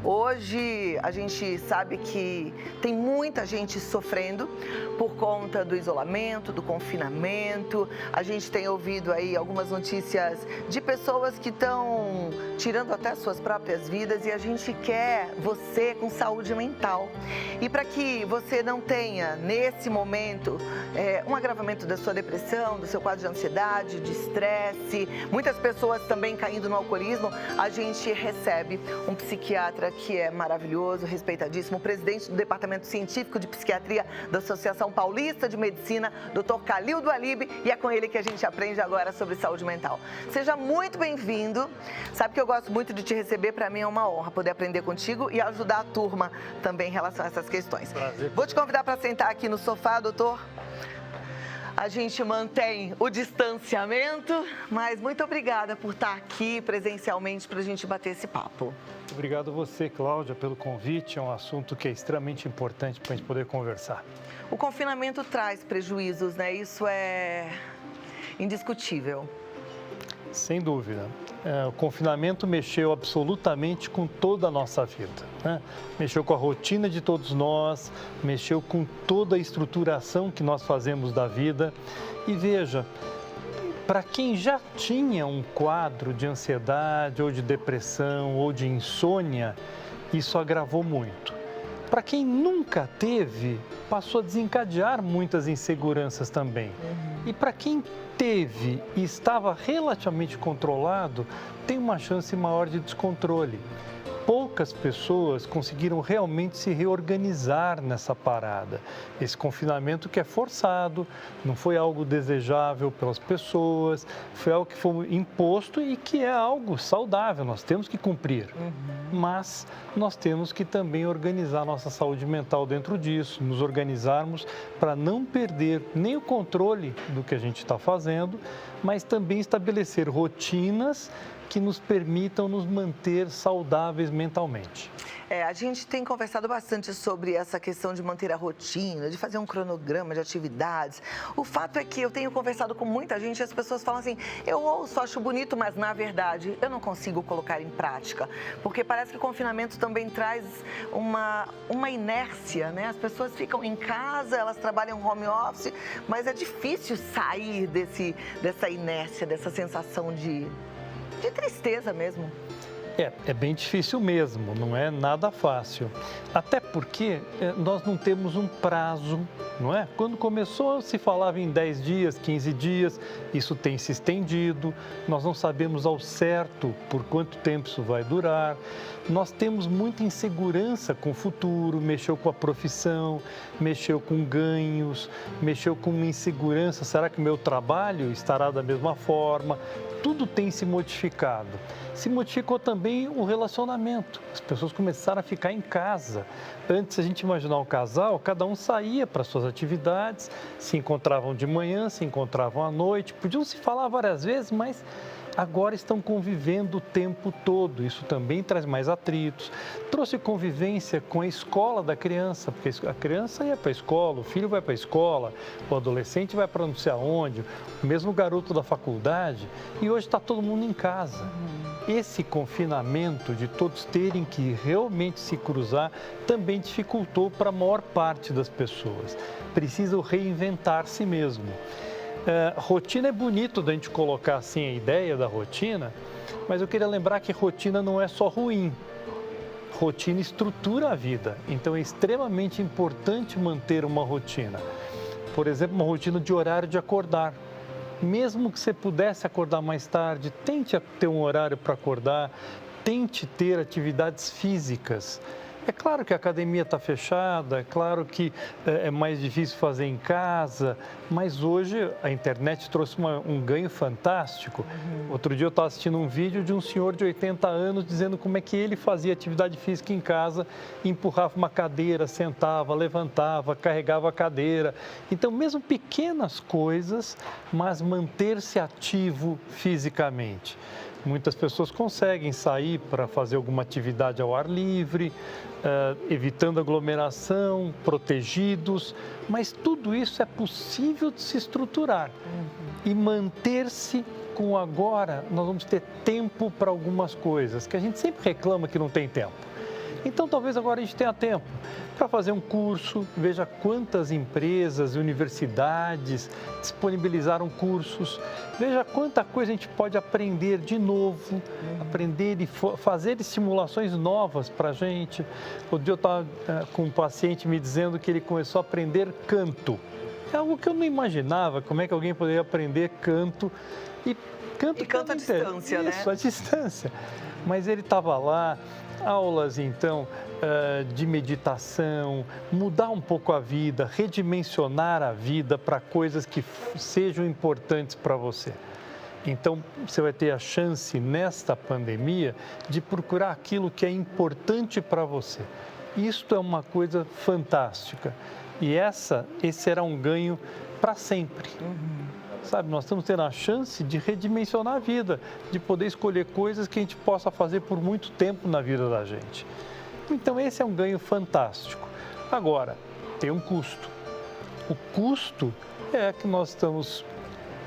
Hoje a gente sabe que tem muita gente sofrendo por conta do isolamento, do confinamento. A gente tem ouvido aí algumas notícias de pessoas que estão tirando até suas próprias vidas e a gente quer você com saúde mental. E para que você não tenha, nesse momento, um agravamento da sua depressão, do seu quadro de ansiedade, de estresse, muitas pessoas também caindo no alcoolismo, a gente recebe um psiquiatra que é maravilhoso, respeitadíssimo, o presidente do Departamento Científico de Psiquiatria da Associação Paulista de Medicina, Dr. Calildo Alibe, e é com ele que a gente aprende agora sobre saúde mental. Seja muito bem-vindo. Sabe que eu gosto muito de te receber, para mim é uma honra poder aprender contigo e ajudar a turma também em relação a essas questões. Prazer. Vou te convidar para sentar aqui no sofá, doutor. A gente mantém o distanciamento, mas muito obrigada por estar aqui presencialmente para a gente bater esse papo. Obrigado a você, Cláudia, pelo convite. É um assunto que é extremamente importante para a gente poder conversar. O confinamento traz prejuízos, né? Isso é indiscutível. Sem dúvida. O confinamento mexeu absolutamente com toda a nossa vida, né? Mexeu com a rotina de todos nós, mexeu com toda a estruturação que nós fazemos da vida. E veja, para quem já tinha um quadro de ansiedade ou de depressão ou de insônia, isso agravou muito. Para quem nunca teve, passou a desencadear muitas inseguranças também. E para quem teve e estava relativamente controlado, tem uma chance maior de descontrole. Poucas pessoas conseguiram realmente se reorganizar nessa parada. Esse confinamento que é forçado, não foi algo desejável pelas pessoas, foi algo que foi imposto e que é algo saudável, nós temos que cumprir. Mas nós temos que também organizar nossa saúde mental dentro disso, nos organizarmos para não perder nem o controle do que a gente está fazendo, mas também estabelecer rotinas que nos permitam nos manter saudáveis mentalmente. A gente tem conversado bastante sobre essa questão de manter a rotina, de fazer um cronograma de atividades. O fato é que eu tenho conversado com muita gente e as pessoas falam assim, eu ouço, acho bonito, mas na verdade eu não consigo colocar em prática. Porque parece que o confinamento também traz uma inércia, né? As pessoas ficam em casa, elas trabalham home office, mas é difícil sair dessa inércia, dessa sensação de tristeza mesmo. É bem difícil mesmo, não é nada fácil. Até porque nós não temos um prazo, não é? Quando começou, se falava em 10 dias, 15 dias, isso tem se estendido, nós não sabemos ao certo por quanto tempo isso vai durar. Nós temos muita insegurança com o futuro, mexeu com a profissão, mexeu com ganhos, mexeu com uma insegurança, será que o meu trabalho estará da mesma forma? Tudo tem se modificado. Se modificou também o relacionamento. As pessoas começaram a ficar em casa. Antes, a gente imaginar um casal, cada um saía para suas atividades, se encontravam de manhã, se encontravam à noite, podiam se falar várias vezes, mas agora estão convivendo o tempo todo. Isso também traz mais atritos. Trouxe convivência com a escola da criança, porque a criança ia para a escola, o filho vai para a escola, o adolescente vai para não sei aonde, o mesmo garoto da faculdade, e hoje está todo mundo em casa. Esse confinamento de todos terem que realmente se cruzar também dificultou para a maior parte das pessoas. Precisam reinventar-se mesmo. Rotina é bonito da gente colocar assim a ideia da rotina, mas eu queria lembrar que rotina não é só ruim. Rotina estrutura a vida, então é extremamente importante manter uma rotina. Por exemplo, uma rotina de horário de acordar. Mesmo que você pudesse acordar mais tarde, tente ter um horário para acordar, tente ter atividades físicas. É claro que a academia está fechada, é claro que é mais difícil fazer em casa, mas hoje a internet trouxe um ganho fantástico. Outro dia eu estava assistindo um vídeo de um senhor de 80 anos dizendo como é que ele fazia atividade física em casa, empurrava uma cadeira, sentava, levantava, carregava a cadeira. Então, mesmo pequenas coisas, mas manter-se ativo fisicamente. Muitas pessoas conseguem sair para fazer alguma atividade ao ar livre, evitando aglomeração, protegidos, mas tudo isso é possível de se estruturar e manter-se com agora. Nós vamos ter tempo para algumas coisas que a gente sempre reclama que não tem tempo. Então, talvez agora a gente tenha tempo para fazer um curso. Veja quantas empresas e universidades disponibilizaram cursos. Veja quanta coisa a gente pode aprender de novo, aprender e fazer estimulações novas para a gente. Outro dia eu estava com um paciente me dizendo que ele começou a aprender canto. É algo que eu não imaginava, como é que alguém poderia aprender canto. E canto à distância, né? Isso, à distância. Mas ele estava lá, aulas então de meditação, mudar um pouco a vida, redimensionar a vida para coisas que sejam importantes para você. Então, você vai ter a chance nesta pandemia de procurar aquilo que é importante para você. Isto é uma coisa fantástica. E esse será um ganho para sempre. Sabe, nós estamos tendo a chance de redimensionar a vida, de poder escolher coisas que a gente possa fazer por muito tempo na vida da gente. Então, esse é um ganho fantástico. Agora, tem um custo. O custo é que nós estamos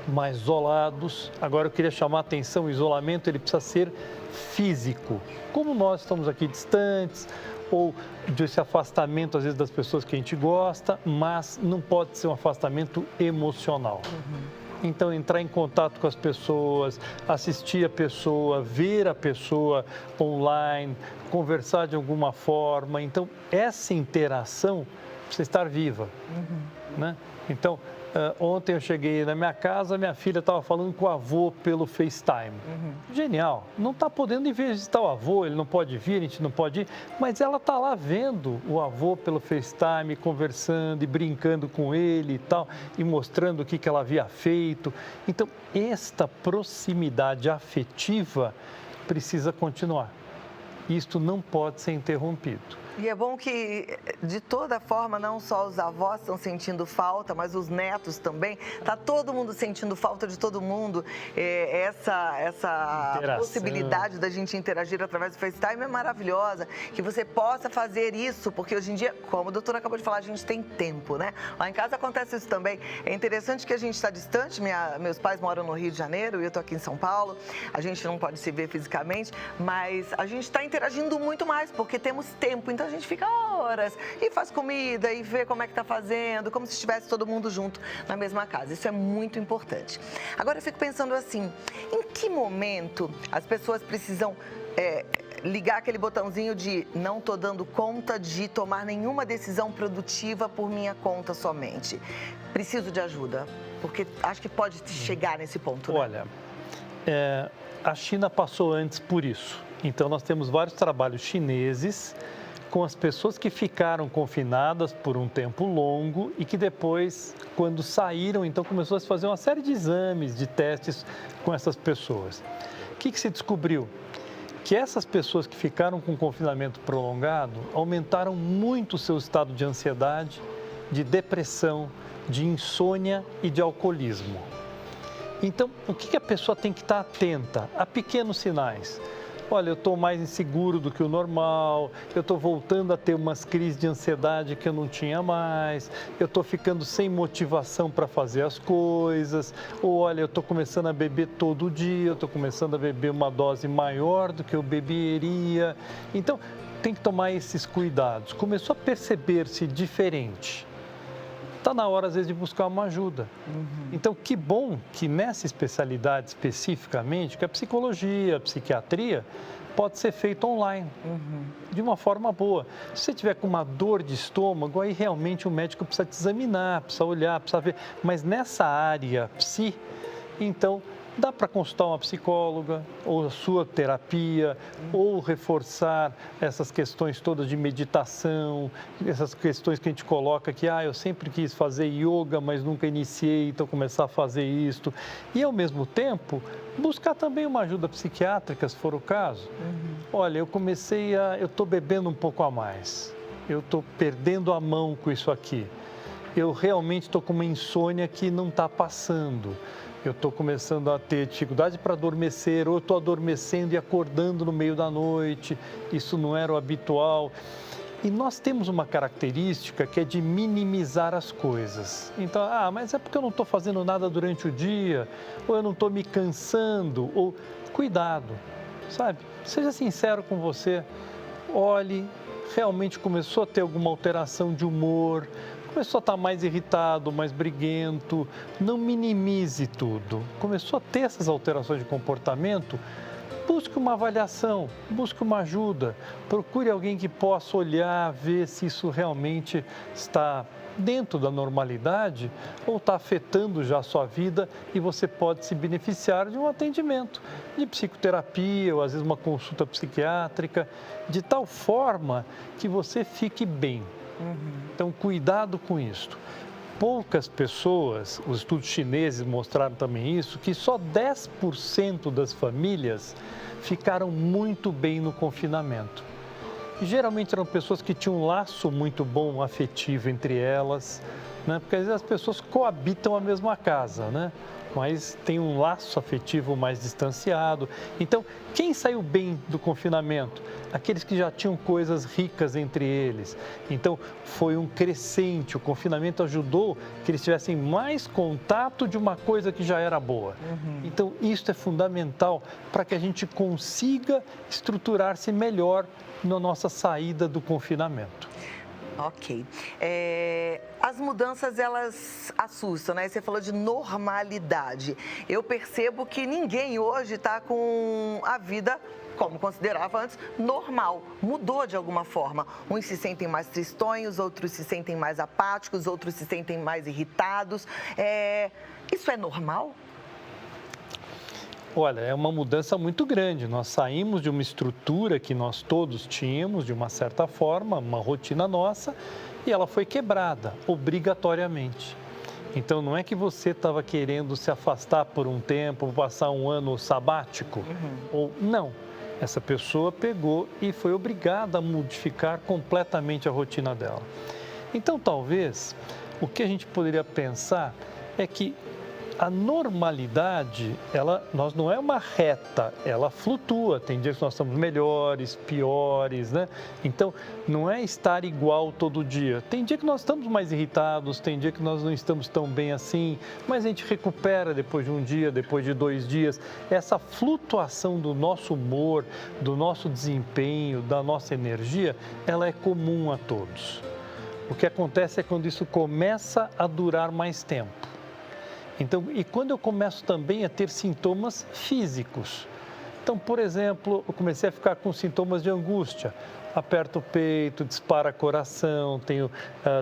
mais isolados. Agora, eu queria chamar a atenção, o isolamento ele precisa ser físico. Como nós estamos aqui distantes, ou desse afastamento, às vezes, das pessoas que a gente gosta, mas não pode ser um afastamento emocional. Então, entrar em contato com as pessoas, assistir a pessoa, ver a pessoa online, conversar de alguma forma. Então, essa interação precisa estar viva, né? Então, ontem eu cheguei na minha casa, minha filha estava falando com o avô pelo FaceTime. Genial. Não está podendo ir visitar o avô, ele não pode vir, a gente não pode ir, mas ela está lá vendo o avô pelo FaceTime, conversando e brincando com ele e tal, e mostrando o que ela havia feito. Então, esta proximidade afetiva precisa continuar. Isto não pode ser interrompido. E é bom que, de toda forma, não só os avós estão sentindo falta, mas os netos também. Está todo mundo sentindo falta de todo mundo. Essa possibilidade da gente interagir através do FaceTime é maravilhosa. Que você possa fazer isso, porque hoje em dia, como a doutora acabou de falar, a gente tem tempo, né? Lá em casa acontece isso também. É interessante que a gente está distante. Meus pais moram no Rio de Janeiro e eu estou aqui em São Paulo. A gente não pode se ver fisicamente, mas a gente está interagindo muito mais, porque temos tempo. Então, a gente fica horas e faz comida e vê como é que está fazendo, como se estivesse todo mundo junto na mesma casa. Isso é muito importante. Agora, eu fico pensando assim, em que momento as pessoas precisam ligar aquele botãozinho de não estou dando conta de tomar nenhuma decisão produtiva por minha conta somente? Preciso de ajuda, porque acho que pode chegar nesse ponto, né? Olha, a China passou antes por isso. Então, nós temos vários trabalhos chineses com as pessoas que ficaram confinadas por um tempo longo e que depois, quando saíram, então começou a se fazer uma série de exames, de testes com essas pessoas. O que se descobriu? Que essas pessoas que ficaram com confinamento prolongado aumentaram muito o seu estado de ansiedade, de depressão, de insônia e de alcoolismo. Então, o que a pessoa tem que estar atenta? A pequenos sinais. Olha, eu estou mais inseguro do que o normal, eu estou voltando a ter umas crises de ansiedade que eu não tinha mais, eu estou ficando sem motivação para fazer as coisas, ou olha, eu estou começando a beber todo dia, eu estou começando a beber uma dose maior do que eu beberia. Então, tem que tomar esses cuidados. Começou a perceber-se diferente. Está na hora, às vezes, de buscar uma ajuda. Então, que bom que nessa especialidade especificamente, que a psicologia, a psiquiatria, pode ser feito online, de uma forma boa. Se você tiver com uma dor de estômago, aí realmente o médico precisa te examinar, precisa olhar, precisa ver. Mas nessa área então, dá para consultar uma psicóloga, ou a sua terapia, ou reforçar essas questões todas de meditação, essas questões que a gente coloca que, eu sempre quis fazer yoga, mas nunca iniciei, então começar a fazer isto. E, ao mesmo tempo, buscar também uma ajuda psiquiátrica, se for o caso. Olha, eu estou bebendo um pouco a mais, eu estou perdendo a mão com isso aqui, eu realmente estou com uma insônia que não está passando. Eu estou começando a ter dificuldade para adormecer, ou eu estou adormecendo e acordando no meio da noite, isso não era o habitual. E nós temos uma característica que é de minimizar as coisas. Então, mas é porque eu não estou fazendo nada durante o dia, ou eu não estou me cansando, ou cuidado, sabe? Seja sincero com você. olhe, realmente começou a ter alguma alteração de humor, começou a estar mais irritado, mais briguento, não minimize tudo. Começou a ter essas alterações de comportamento, busque uma avaliação, busque uma ajuda, procure alguém que possa olhar, ver se isso realmente está dentro da normalidade ou está afetando já a sua vida e você pode se beneficiar de um atendimento de psicoterapia ou às vezes uma consulta psiquiátrica, de tal forma que você fique bem. Então, cuidado com isso. Poucas pessoas, os estudos chineses mostraram também isso, que só 10% das famílias ficaram muito bem no confinamento. E, geralmente eram pessoas que tinham um laço muito bom afetivo entre elas, né? Porque às vezes as pessoas coabitam a mesma casa, né? Mas tem um laço afetivo mais distanciado. Então, quem saiu bem do confinamento? Aqueles que já tinham coisas ricas entre eles. Então, foi um crescente. O confinamento ajudou que eles tivessem mais contato de uma coisa que já era boa. Então, isso é fundamental para que a gente consiga estruturar-se melhor na nossa saída do confinamento. Ok. As mudanças, elas assustam, né? Você falou de normalidade. Eu percebo que ninguém hoje está com a vida, como considerava antes, normal. Mudou de alguma forma. Uns se sentem mais tristonhos, outros se sentem mais apáticos, outros se sentem mais irritados. Isso é normal? Olha, é uma mudança muito grande. Nós saímos de uma estrutura que nós todos tínhamos, de uma certa forma, uma rotina nossa, e ela foi quebrada, obrigatoriamente. Então, não é que você estava querendo se afastar por um tempo, passar um ano sabático, ou não. Essa pessoa pegou e foi obrigada a modificar completamente a rotina dela. Então, talvez, o que a gente poderia pensar é que a normalidade, nós não é uma reta, ela flutua. Tem dias que nós estamos melhores, piores, né? Então, não é estar igual todo dia. Tem dia que nós estamos mais irritados, tem dia que nós não estamos tão bem assim, mas a gente recupera depois de um dia, depois de 2 dias. Essa flutuação do nosso humor, do nosso desempenho, da nossa energia, ela é comum a todos. O que acontece é quando isso começa a durar mais tempo. Então, e quando eu começo também a ter sintomas físicos. Então, por exemplo, eu comecei a ficar com sintomas de angústia. Aperto o peito, dispara coração, tenho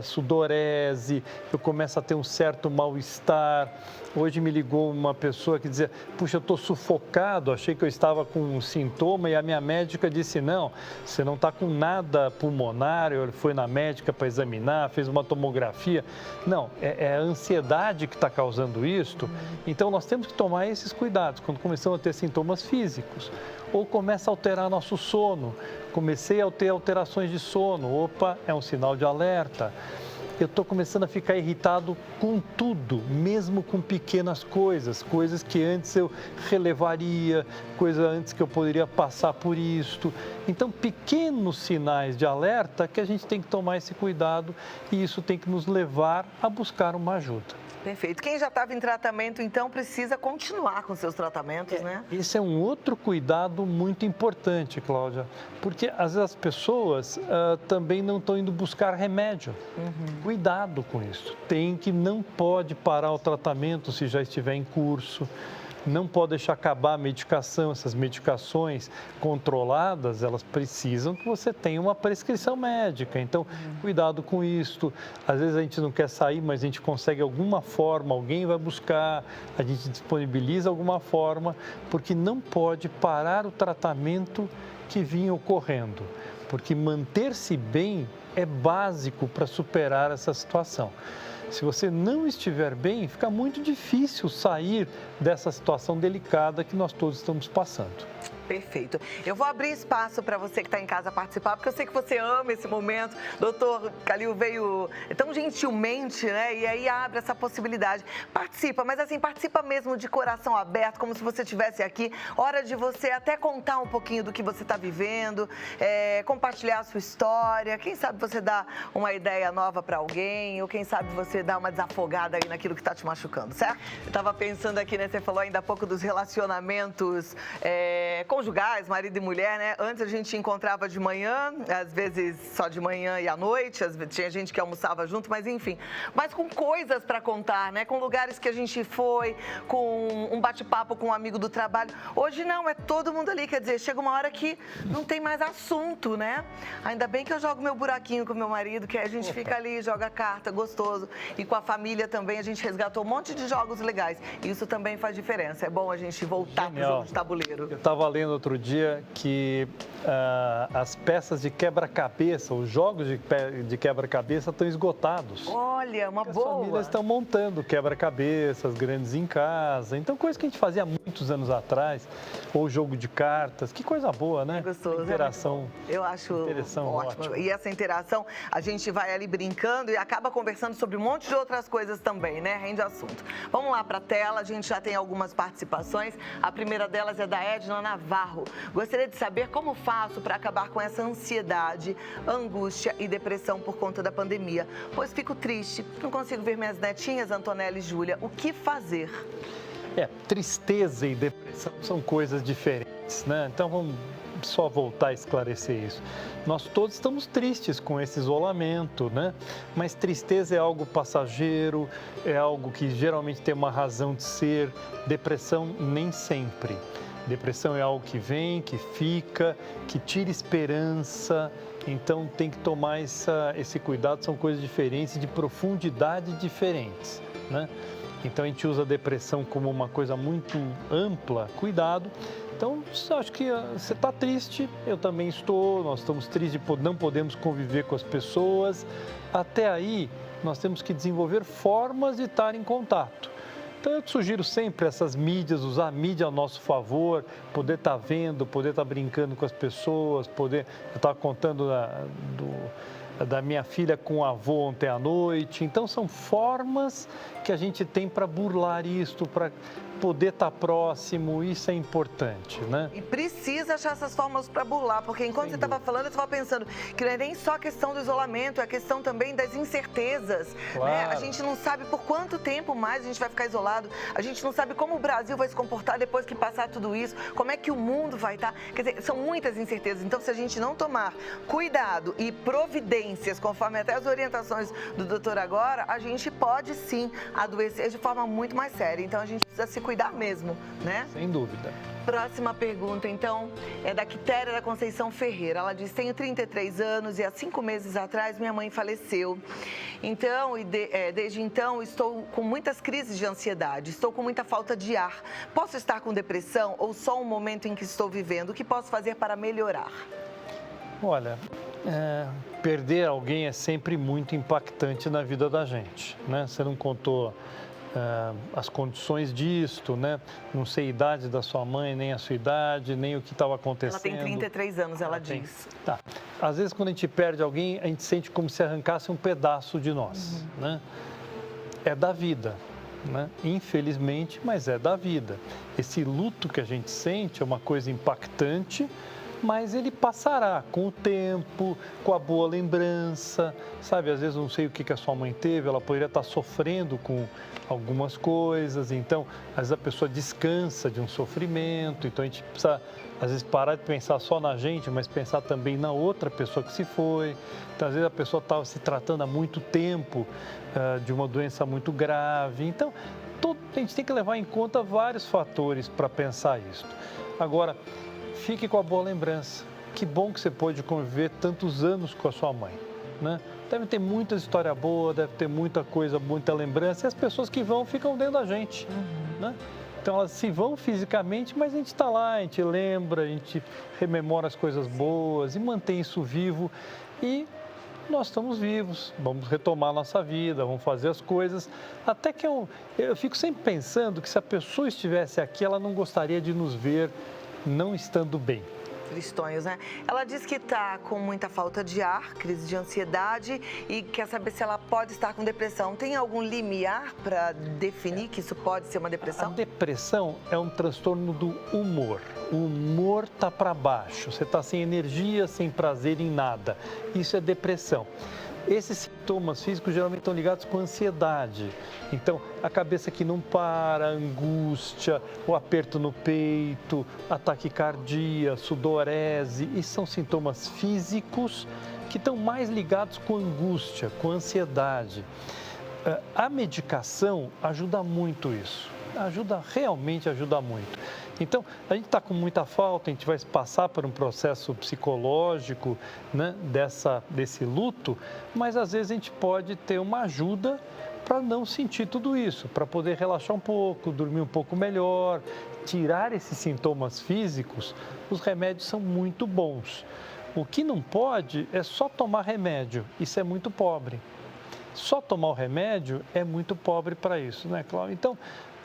sudorese, eu começo a ter um certo mal-estar. Hoje me ligou uma pessoa que dizia, puxa, eu estou sufocado, achei que eu estava com um sintoma e a minha médica disse, não, você não está com nada pulmonar. Eu fui na médica para examinar, fez uma tomografia. Não, é a ansiedade que está causando isto. Então, nós temos que tomar esses cuidados quando começamos a ter sintomas físicos. Ou começa a alterar nosso sono. Comecei a ter alterações de sono. Opa, é um sinal de alerta. Eu estou começando a ficar irritado com tudo, mesmo com pequenas coisas. Coisas que antes eu relevaria, coisas antes que eu poderia passar por isto. Então, pequenos sinais de alerta que a gente tem que tomar esse cuidado e isso tem que nos levar a buscar uma ajuda. Perfeito. Quem já estava em tratamento, então, precisa continuar com seus tratamentos, né? Esse é um outro cuidado muito importante, Cláudia, porque às vezes as pessoas também não estão indo buscar remédio. Cuidado com isso. Não pode parar o tratamento se já estiver em curso. Não pode deixar acabar a medicação. Essas medicações controladas, elas precisam que você tenha uma prescrição médica. Então, cuidado com isso. Às vezes a gente não quer sair, mas a gente consegue alguma forma, alguém vai buscar, a gente disponibiliza alguma forma, porque não pode parar o tratamento que vinha ocorrendo. Porque manter-se bem é básico para superar essa situação. Se você não estiver bem, fica muito difícil sair dessa situação delicada que nós todos estamos passando. Perfeito. Eu vou abrir espaço para você que está em casa participar, porque eu sei que você ama esse momento. Doutor Calil veio tão gentilmente, né? E aí abre essa possibilidade. Participa, mas assim, participa mesmo de coração aberto, como se você estivesse aqui. Hora de você até contar um pouquinho do que você está vivendo, compartilhar a sua história. Quem sabe você dá uma ideia nova para alguém, ou quem sabe você dá uma desafogada aí naquilo que está te machucando, certo? Eu estava pensando aqui, né? Você falou ainda há pouco dos relacionamentos conjugais, marido e mulher, né? Antes a gente encontrava de manhã, às vezes só de manhã e à noite, tinha gente que almoçava junto, mas enfim. Mas com coisas para contar, né? Com lugares que a gente foi, com um bate-papo com um amigo do trabalho. Hoje não, é todo mundo ali, quer dizer, chega uma hora que não tem mais assunto, né? Ainda bem que eu jogo meu buraquinho com meu marido, que a gente fica ali, joga carta, gostoso. E com a família também, a gente resgatou um monte de jogos legais. Isso também faz diferença. É bom a gente voltar pro jogo de tabuleiro. Eu estava lendo outro dia que as peças de quebra-cabeça, os jogos de quebra-cabeça estão esgotados. Olha, uma boa. As famílias estão montando quebra-cabeças grandes em casa. Então, coisa que a gente fazia há muitos anos atrás. Ou jogo de cartas. Que coisa boa, né? É gostoso. A interação. Eu acho ótimo. E essa interação, a gente vai ali brincando e acaba conversando sobre um monte de outras coisas também, né? Rende assunto. Vamos lá para a tela, a gente já tem algumas participações. A primeira delas é da Edna Navarro. Gostaria de saber como faço para acabar com essa ansiedade, angústia e depressão por conta da pandemia. Pois fico triste, não consigo ver minhas netinhas, Antonella e Júlia. O que fazer? Tristeza e depressão são coisas diferentes, né? Então vamos só voltar a esclarecer isso. Nós todos estamos tristes com esse isolamento, né? Mas tristeza é algo passageiro, é algo que geralmente tem uma razão de ser. Depressão nem sempre. Depressão é algo que vem, que fica, que tira esperança. Então tem que tomar esse cuidado, são coisas diferentes, de profundidade diferentes, né? Então a gente usa a depressão como uma coisa muito ampla, cuidado. Então, acho que você está triste, eu também estou, nós estamos tristes de não podemos conviver com as pessoas. Até aí, nós temos que desenvolver formas de estar em contato. Então, eu te sugiro sempre essas mídias, usar a mídia ao nosso favor, poder estar vendo, poder estar brincando com as pessoas, poder... Eu estava contando da minha filha com o avô ontem à noite. Então, são formas que a gente tem para burlar isto, para poder estar próximo, isso é importante, né? E precisa achar essas formas para burlar, porque enquanto você estava falando, eu estava pensando que não é nem só a questão do isolamento, é a questão também das incertezas, claro, né? A gente não sabe por quanto tempo mais a gente vai ficar isolado, a gente não sabe como o Brasil vai se comportar depois que passar tudo isso, como é que o mundo vai estar, quer dizer, são muitas incertezas, então se a gente não tomar cuidado e providências, conforme até as orientações do doutor agora, a gente pode sim adoecer de forma muito mais séria, então a gente precisa se cuidar mesmo, né? Sem dúvida. Próxima pergunta, então, é da Quitéria da Conceição Ferreira. Ela diz, tenho 33 anos e há 5 meses atrás minha mãe faleceu. Então, desde então, estou com muitas crises de ansiedade, estou com muita falta de ar. Posso estar com depressão ou só um momento em que estou vivendo? O que posso fazer para melhorar? Olha, perder alguém é sempre muito impactante na vida da gente, né? Você não contou as condições disto, né? Não sei a idade da sua mãe, nem a sua idade, nem o que estava acontecendo. Ela tem 33 anos, ela diz. Tá. Às vezes, quando a gente perde alguém, a gente sente como se arrancasse um pedaço de nós, né? É da vida, né? Infelizmente, mas é da vida. Esse luto que a gente sente é uma coisa impactante, mas ele passará com o tempo, com a boa lembrança, sabe? Às vezes não sei o que a sua mãe teve, ela poderia estar sofrendo com algumas coisas, então às vezes a pessoa descansa de um sofrimento, então a gente precisa às vezes parar de pensar só na gente, mas pensar também na outra pessoa que se foi. Então às vezes a pessoa estava se tratando há muito tempo de uma doença muito grave, então a gente tem que levar em conta vários fatores para pensar isso. Agora, fique com a boa lembrança. Que bom que você pôde conviver tantos anos com a sua mãe, né? Deve ter muita história boa, deve ter muita coisa, muita lembrança. E as pessoas que vão ficam dentro da gente, né? Então elas se vão fisicamente, mas a gente está lá, a gente lembra, a gente rememora as coisas boas e mantém isso vivo. E nós estamos vivos, vamos retomar a nossa vida, vamos fazer as coisas. Até que eu fico sempre pensando que se a pessoa estivesse aqui, ela não gostaria de nos ver não estando bem. Tristonhos, né? Ela diz que está com muita falta de ar, crise de ansiedade e quer saber se ela pode estar com depressão. Tem algum limiar para definir que isso pode ser uma depressão? A depressão é um transtorno do humor. O humor está para baixo, você está sem energia, sem prazer em nada. Isso é depressão. Esses sintomas físicos geralmente estão ligados com ansiedade. Então, a cabeça que não para, a angústia, o aperto no peito, a taquicardia, sudorese, isso são sintomas físicos que estão mais ligados com angústia, com ansiedade. A medicação ajuda muito isso, realmente ajuda muito. Então, a gente está com muita falta, a gente vai passar por um processo psicológico, né, desse luto, mas às vezes a gente pode ter uma ajuda para não sentir tudo isso, para poder relaxar um pouco, dormir um pouco melhor, tirar esses sintomas físicos. Os remédios são muito bons. O que não pode é só tomar remédio, isso é muito pobre. Só tomar o remédio é muito pobre para isso, né, Cláudia? Então,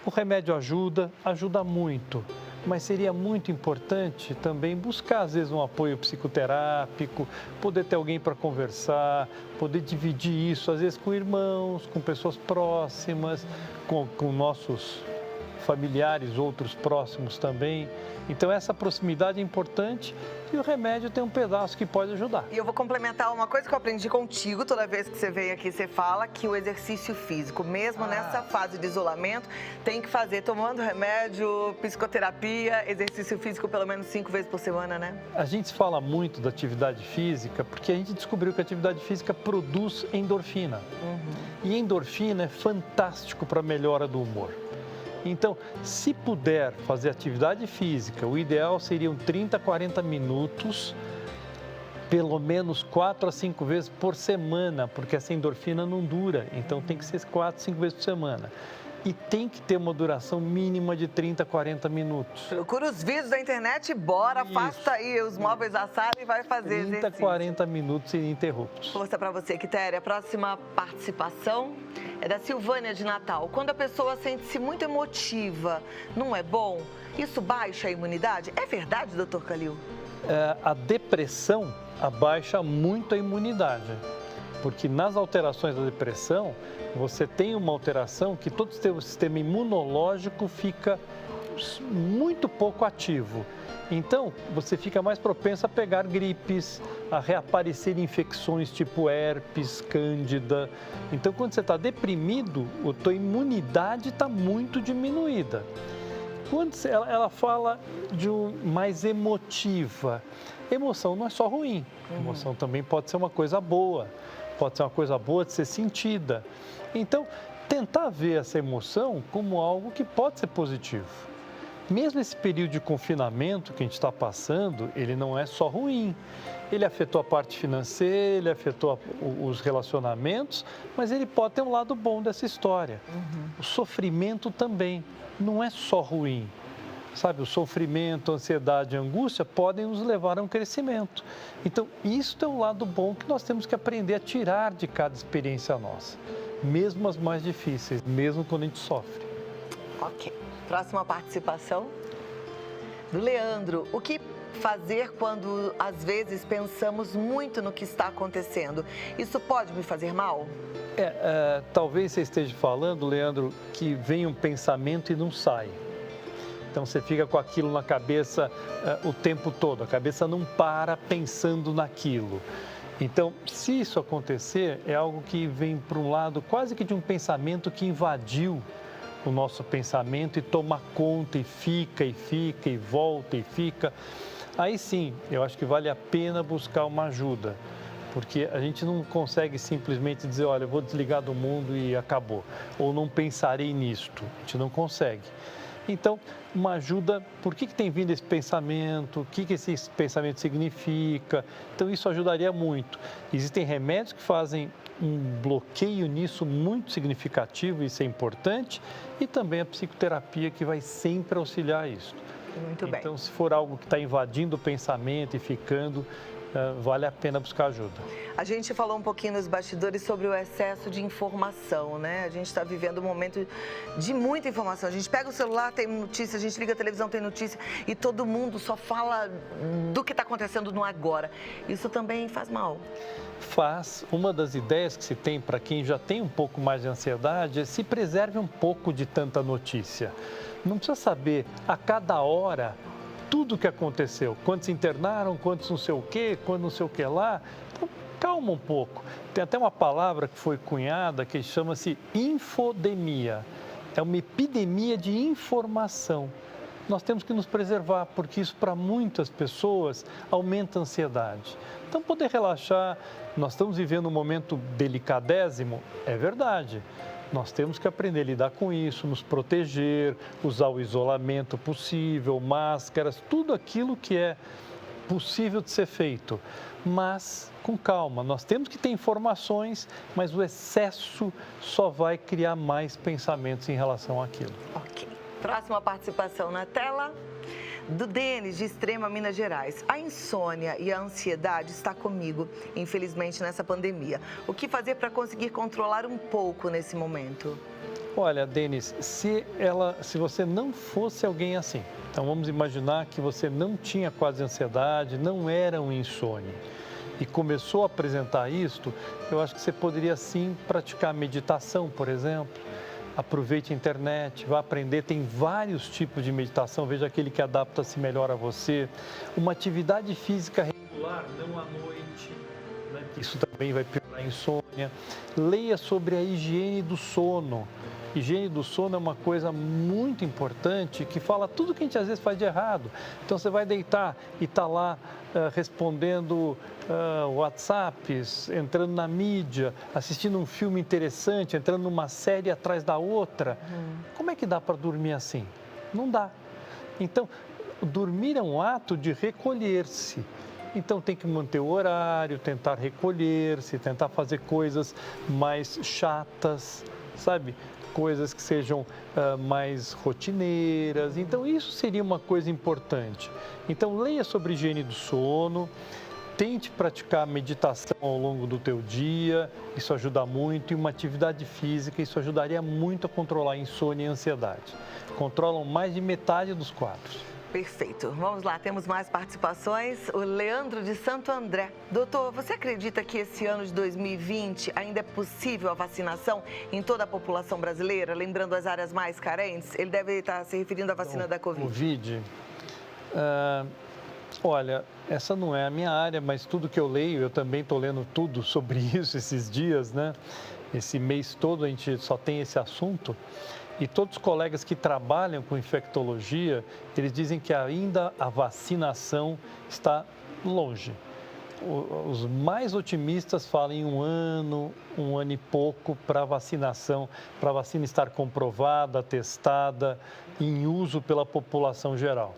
o remédio ajuda muito, mas seria muito importante também buscar, às vezes, um apoio psicoterápico, poder ter alguém para conversar, poder dividir isso, às vezes, com irmãos, com pessoas próximas, com nossos familiares, outros próximos também. Então, essa proximidade é importante e o remédio tem um pedaço que pode ajudar. E eu vou complementar uma coisa que eu aprendi contigo, toda vez que você vem aqui, você fala que o exercício físico, mesmo nessa fase de isolamento, tem que fazer tomando remédio, psicoterapia, exercício físico pelo menos 5 vezes por semana, né? A gente fala muito da atividade física porque a gente descobriu que a atividade física produz endorfina. E endorfina é fantástico para a melhora do humor. Então, se puder fazer atividade física, o ideal seriam 30, 40 minutos, pelo menos 4 a 5 vezes por semana, porque essa endorfina não dura, então tem que ser 4, 5 vezes por semana. E tem que ter uma duração mínima de 30, 40 minutos. Procura os vídeos da internet e bora, afasta aí os móveis da sala e vai fazer 30, exercício. 40 minutos ininterruptos. Força para você, Quitéria. A próxima participação é da Silvânia de Natal. Quando a pessoa sente-se muito emotiva, não é bom? Isso baixa a imunidade? É verdade, doutor Calil? A depressão abaixa muito a imunidade, porque nas alterações da depressão, você tem uma alteração que todo o seu sistema imunológico fica muito pouco ativo. Então, você fica mais propenso a pegar gripes, a reaparecer infecções tipo herpes, cândida. Então, quando você está deprimido, a tua imunidade está muito diminuída. Quando ela fala de mais emotiva, emoção não é só ruim, emoção também pode ser uma coisa boa, pode ser uma coisa boa de ser sentida. Então, tentar ver essa emoção como algo que pode ser positivo. Mesmo esse período de confinamento que a gente está passando, ele não é só ruim. Ele afetou a parte financeira, ele afetou os relacionamentos, mas ele pode ter um lado bom dessa história. O sofrimento também não é só ruim. Sabe, o sofrimento, a ansiedade, a angústia podem nos levar a um crescimento. Então, isso é o lado bom que nós temos que aprender a tirar de cada experiência nossa. Mesmo as mais difíceis, mesmo quando a gente sofre. Ok. Próxima participação do Leandro. O que fazer quando, às vezes, pensamos muito no que está acontecendo? Isso pode me fazer mal? Talvez você esteja falando, Leandro, que vem um pensamento e não sai. Então, você fica com aquilo na cabeça o tempo todo. A cabeça não para pensando naquilo. Então, se isso acontecer, é algo que vem para um lado quase que de um pensamento que invadiu o nosso pensamento e toma conta e fica, e volta e fica. Aí sim, eu acho que vale a pena buscar uma ajuda, porque a gente não consegue simplesmente dizer, olha, eu vou desligar do mundo e acabou, ou não pensarei nisto, a gente não consegue. Então, uma ajuda, por que tem vindo esse pensamento, o que esse pensamento significa, então isso ajudaria muito. Existem remédios que fazem um bloqueio nisso muito significativo, isso é importante, e também a psicoterapia que vai sempre auxiliar isso. Muito bem. Então, se for algo que está invadindo o pensamento e ficando, vale a pena buscar ajuda. A gente falou um pouquinho nos bastidores sobre o excesso de informação, né? A gente está vivendo um momento de muita informação. A gente pega o celular, tem notícia, a gente liga a televisão, tem notícia, e todo mundo só fala do que está acontecendo no agora. Isso também faz mal. Faz. Uma das ideias que se tem para quem já tem um pouco mais de ansiedade é se preserve um pouco de tanta notícia. Não precisa saber a cada hora tudo o que aconteceu, quantos internaram, quantos não sei o quê, quando não sei o que lá. Então, calma um pouco. Tem até uma palavra que foi cunhada que chama-se infodemia. É uma epidemia de informação. Nós temos que nos preservar, porque isso para muitas pessoas aumenta a ansiedade. Então, poder relaxar, nós estamos vivendo um momento delicadésimo, é verdade. Nós temos que aprender a lidar com isso, nos proteger, usar o isolamento possível, máscaras, tudo aquilo que é possível de ser feito. Mas com calma, nós temos que ter informações, mas o excesso só vai criar mais pensamentos em relação àquilo. Ok. Próxima participação na tela, do Denis, de Extrema, Minas Gerais. A insônia e a ansiedade está comigo, infelizmente, nessa pandemia. O que fazer para conseguir controlar um pouco nesse momento? Olha, Denis, se você não fosse alguém assim, então vamos imaginar que você não tinha quase ansiedade, não era um insônia e começou a apresentar isto, eu acho que você poderia sim praticar meditação, por exemplo. Aproveite a internet, vá aprender, tem vários tipos de meditação, veja aquele que adapta-se melhor a você. Uma atividade física regular, não à noite, né? Isso também vai piorar a insônia. Leia sobre a higiene do sono. Higiene do sono é uma coisa muito importante que fala tudo que a gente às vezes faz de errado. Então você vai deitar e está lá respondendo WhatsApps, entrando na mídia, assistindo um filme interessante, entrando numa série atrás da outra. Como é que dá para dormir assim? Não dá. Então, dormir é um ato de recolher-se. Então tem que manter o horário, tentar recolher-se, tentar fazer coisas mais chatas, sabe? Coisas que sejam mais rotineiras. Então, isso seria uma coisa importante. Então, leia sobre higiene do sono, tente praticar meditação ao longo do teu dia, isso ajuda muito, e uma atividade física, isso ajudaria muito a controlar a insônia e a ansiedade. Controlam mais de metade dos quadros. Perfeito. Vamos lá, temos mais participações. O Leandro de Santo André. Doutor, você acredita que esse ano de 2020 ainda é possível a vacinação em toda a população brasileira? Lembrando as áreas mais carentes, ele deve estar se referindo à vacina da Covid. Covid, olha, essa não é a minha área, mas tudo que eu leio, eu também estou lendo tudo sobre isso esses dias, né? Esse mês todo a gente só tem esse assunto. E todos os colegas que trabalham com infectologia, eles dizem que ainda a vacinação está longe. Os mais otimistas falam em um ano e pouco para a vacinação, para a vacina estar comprovada, testada, em uso pela população geral.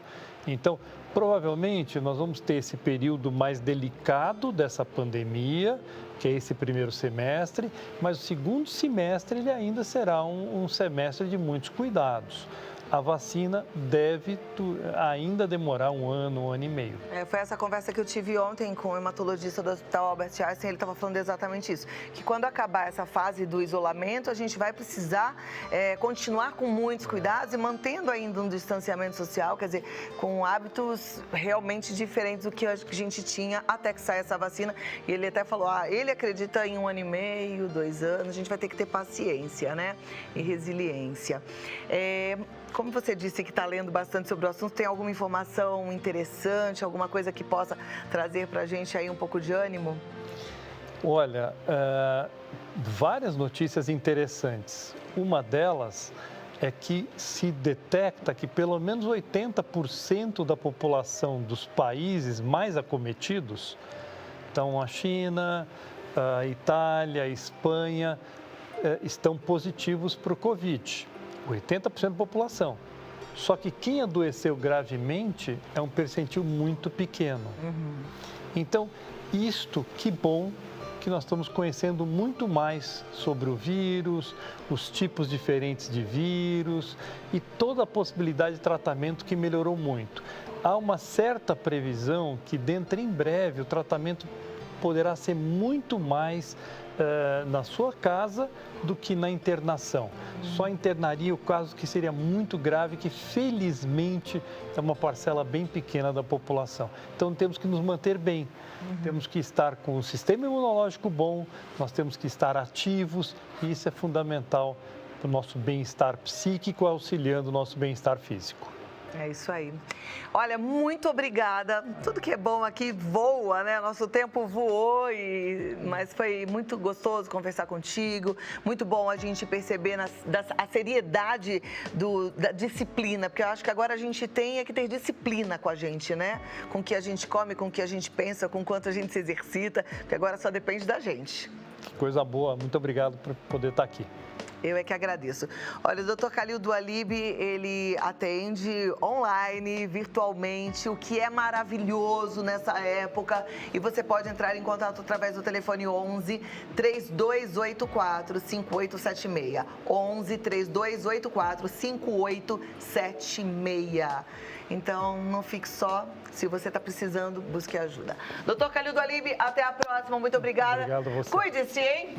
Então, provavelmente, nós vamos ter esse período mais delicado dessa pandemia, que é esse primeiro semestre, mas o segundo semestre ele ainda será um semestre de muitos cuidados. A vacina deve ainda demorar um ano e meio. Foi essa conversa que eu tive ontem com o hematologista do Hospital Albert Einstein, ele estava falando exatamente isso, que quando acabar essa fase do isolamento, a gente vai precisar continuar com muitos cuidados e mantendo ainda um distanciamento social, quer dizer, com hábitos realmente diferentes do que a gente tinha até que saia essa vacina. E ele até falou, ele acredita em 1 ano e meio, 2 anos, a gente vai ter que ter paciência, né? E resiliência. Como você disse que está lendo bastante sobre o assunto, tem alguma informação interessante, alguma coisa que possa trazer para a gente aí um pouco de ânimo? Olha, várias notícias interessantes. Uma delas é que se detecta que pelo menos 80% da população dos países mais acometidos, então a China, a Itália, a Espanha, estão positivos para o Covid. 80% da população. Só que quem adoeceu gravemente é um percentil muito pequeno. Então, que bom que nós estamos conhecendo muito mais sobre o vírus, os tipos diferentes de vírus e toda a possibilidade de tratamento que melhorou muito. Há uma certa previsão que dentro em breve o tratamento poderá ser muito mais na sua casa do que na internação. Só internaria o caso que seria muito grave, que felizmente é uma parcela bem pequena da população. Então temos que nos manter bem, temos que estar com um sistema imunológico bom, nós temos que estar ativos e isso é fundamental para o nosso bem-estar psíquico, auxiliando o nosso bem-estar físico. É isso aí. Olha, muito obrigada. Tudo que é bom aqui voa, né? Nosso tempo voou e Mas foi muito gostoso conversar contigo, muito bom a gente perceber a seriedade da disciplina, porque eu acho que agora a gente tem que ter disciplina com a gente, né? Com o que a gente come, com o que a gente pensa, com o quanto a gente se exercita, porque agora só depende da gente. Que coisa boa, muito obrigado por poder estar aqui. Eu é que agradeço. Olha, o Dr. Khalil Doualib, ele atende online, virtualmente, o que é maravilhoso nessa época. E você pode entrar em contato através do telefone 11 3284 5876. 11 3284 5876. Então, não fique só. Se você está precisando, busque ajuda. Dr. Khalil Doualib, até a próxima. Muito obrigada. Obrigado a você. Cuide-se, hein?